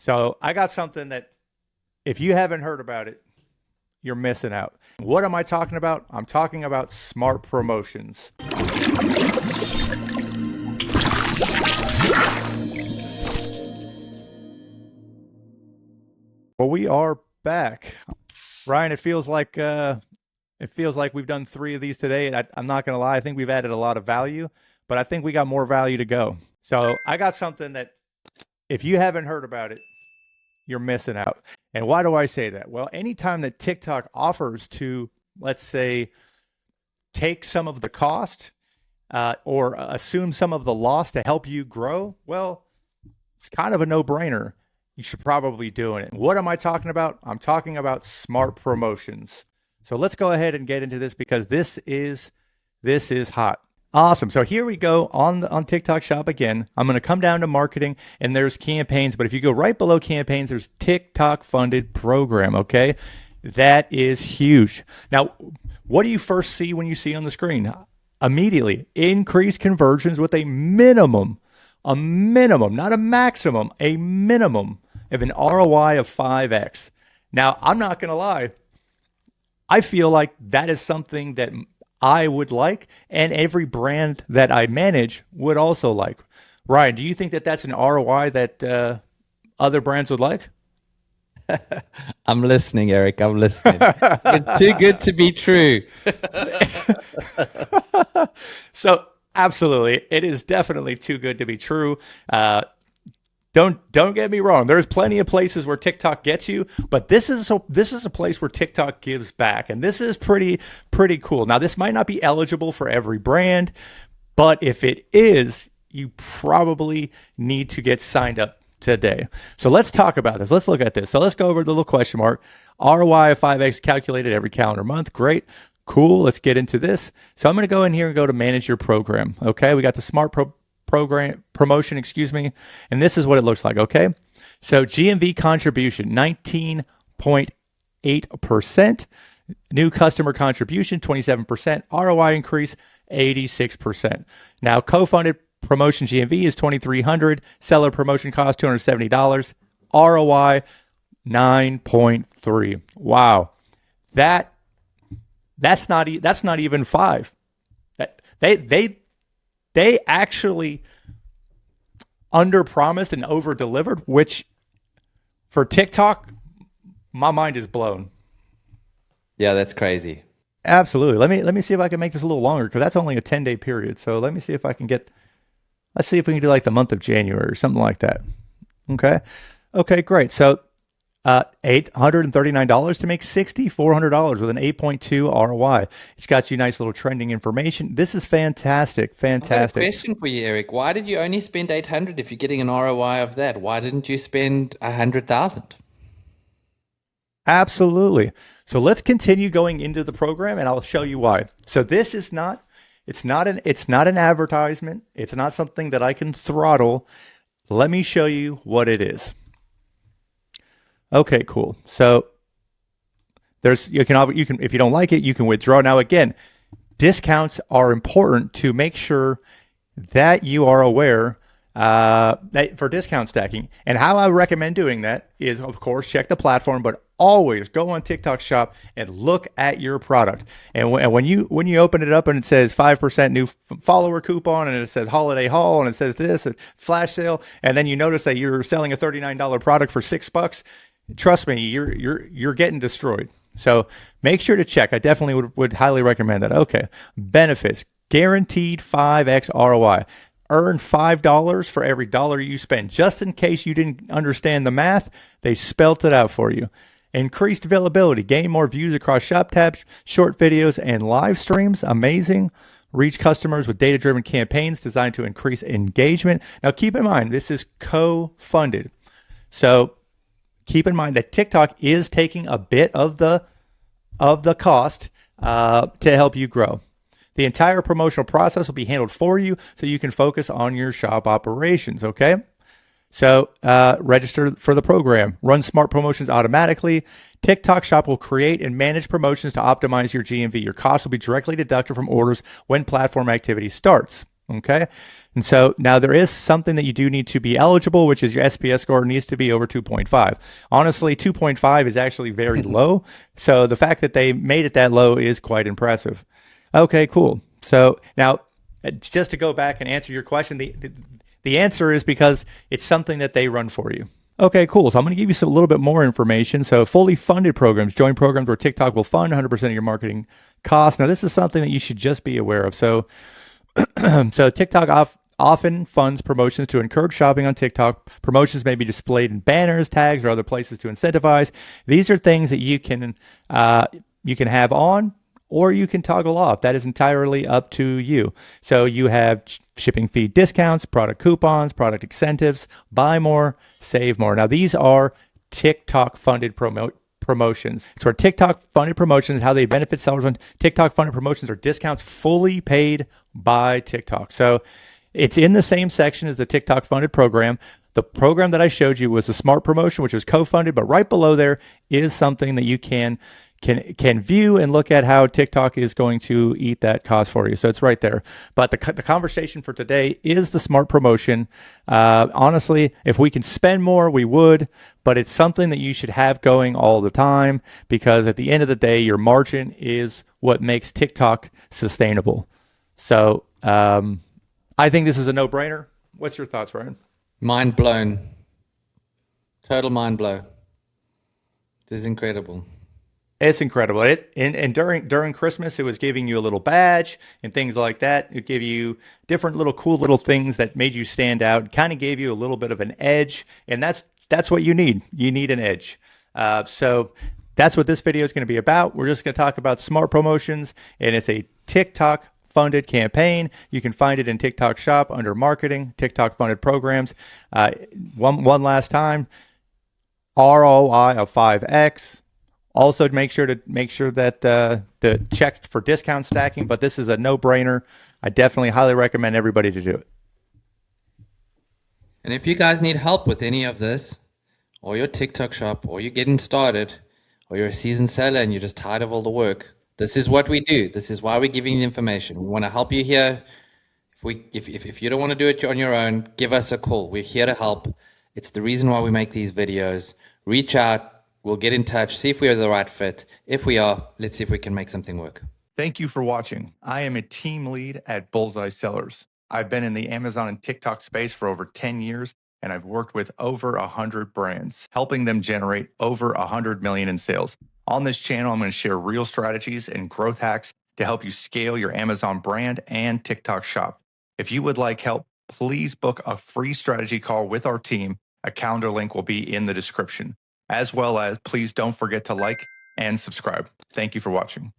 So I got something that if you haven't heard about it, you're missing out. What am I talking about? I'm talking about smart promotions. Well, we are back. Ryan, it feels like we've done 3 of these today. And I'm not going to lie, I think we've added a lot of value, but I think we got more value to go. So I got something that if you haven't heard about it, you're missing out. And why do I say that? Well, anytime that TikTok offers to, let's say, take some of the cost or assume some of the loss to help you grow, well, it's kind of a no-brainer. You should probably be doing it. What am I talking about? I'm talking about smart promotions. So let's go ahead and get into this because this is hot. Awesome. So here we go on TikTok Shop again. I'm going to come down to marketing and there's campaigns, but if you go right below campaigns, there's TikTok funded program. Okay. That is huge. Now, what do you first see when you see on the screen? Immediately increase conversions with a minimum, not a maximum, a minimum of an ROI of 5x. Now, I'm not going to lie. I feel like that is something that I would like, and every brand that I manage would also like. Ryan, do you think that that's an ROI that other brands would like? I'm listening, Eric. I'm listening. It's too good to be true. So, absolutely, it is definitely too good to be true. Don't get me wrong. There's plenty of places where TikTok gets you, but this is a place where TikTok gives back, and this is pretty cool. Now, this might not be eligible for every brand, but if it is, you probably need to get signed up today. So let's talk about this. Let's look at this. So let's go over the little question mark. ROI of 5x calculated every calendar month. Great. Cool. Let's get into this. So I'm going to go in here and go to manage your program. Okay. We got the smart promotion, and this is what it looks like. Okay, so GMV contribution 19.8%, new customer contribution 27%, ROI increase 86%. Now co-funded promotion GMV is $2,300, seller promotion cost $270, ROI 9.3. Wow, that's not even 5. They actually under-promised and over-delivered, which for TikTok, my mind is blown. Yeah, that's crazy. Absolutely. Let me see if I can make this a little longer because that's only a 10-day period. So let me see if I can let's see if we can do like the month of January or something like that. Okay, great. So $839 to make $6,400 with an 8.2 ROI. It's got you nice little trending information. This is fantastic. I've got a question for you, Eric. Why did you only spend $800 if you're getting an ROI of that? Why didn't you spend $100,000? Absolutely. So let's continue going into the program, and I'll show you why. So this is not. It's not an advertisement. It's not something that I can throttle. Let me show you what it is. Okay, cool. So you can if you don't like it, you can withdraw. Now again, discounts are important to make sure that you are aware that for discount stacking. And how I recommend doing that is, of course, check the platform, but always go on TikTok Shop and look at your product. And when you open it up and it says 5% new follower coupon, and it says holiday haul, and it says this flash sale, and then you notice that you're selling a $39 product for $6. Trust me, you're getting destroyed. So make sure to check. I definitely would highly recommend that. Okay, benefits, guaranteed 5x ROI. Earn $5 for every dollar you spend. Just in case you didn't understand the math, they spelt it out for you. Increased availability, gain more views across shop tabs, short videos, and live streams. Amazing. Reach customers with data-driven campaigns designed to increase engagement. Now keep in mind, this is co-funded. So keep in mind that TikTok is taking a bit of the cost to help you grow. The entire promotional process will be handled for you so you can focus on your shop operations, okay? So register for the program. Run smart promotions automatically. TikTok Shop will create and manage promotions to optimize your GMV. Your costs will be directly deducted from orders when platform activity starts. Okay. And so now there is something that you do need to be eligible, which is your SPS score needs to be over 2.5. Honestly, 2.5 is actually very low. So the fact that they made it that low is quite impressive. Okay, cool. So now, just to go back and answer your question, the answer is because it's something that they run for you. Okay, cool. So I'm going to give you a little bit more information. So fully funded programs, join programs where TikTok will fund 100% of your marketing costs. Now, this is something that you should just be aware of. So TikTok often funds promotions to encourage shopping on TikTok. Promotions may be displayed in banners, tags, or other places to incentivize. These are things that you can have on, or you can toggle off. That is entirely up to you. So you have shipping fee discounts, product coupons, product incentives, buy more, save more. Now these are TikTok funded promotions. It's where TikTok funded promotions, how they benefit sellers on TikTok funded promotions are discounts fully paid by TikTok. So it's in the same section as the TikTok funded program. The program that I showed you was the Smart promotion, which was co-funded, but right below there is something that you can view and look at how TikTok is going to eat that cost for you. So it's right there. But the conversation for today is the Smart promotion. Honestly, if we can spend more, we would, but it's something that you should have going all the time because at the end of the day, your margin is what makes TikTok sustainable. So I think this is a no-brainer. What's your thoughts, Ryan? Mind blown. Total mind blow. This is incredible. It's incredible. And during Christmas, it was giving you a little badge and things like that. It gave you different little cool little things that made you stand out. Kind of gave you a little bit of an edge, and that's what you need. You need an edge. So that's what this video is going to be about. We're just going to talk about Smart promotions, and it's a TikTok funded campaign. You can find it in TikTok Shop under Marketing, TikTok funded programs. One last time, ROI of 5x. Also, make sure that the check for discount stacking, but this is a no-brainer. I definitely highly recommend everybody to do it. And if you guys need help with any of this, or your TikTok shop, or you're getting started, or you're a seasoned seller and you're just tired of all the work, this is what we do. This is why we're giving you the information. We want to help you here. If you don't want to do it on your own, give us a call. We're here to help. It's the reason why we make these videos. Reach out. We'll get in touch, see if we are the right fit. If we are, let's see if we can make something work. Thank you for watching. I am a team lead at Bullseye Sellers. I've been in the Amazon and TikTok space for over 10 years, and I've worked with over 100 brands, helping them generate over 100 million in sales. On this channel, I'm going to share real strategies and growth hacks to help you scale your Amazon brand and TikTok shop. If you would like help, please book a free strategy call with our team. A calendar link will be in the description. As well as, please don't forget to like and subscribe. Thank you for watching.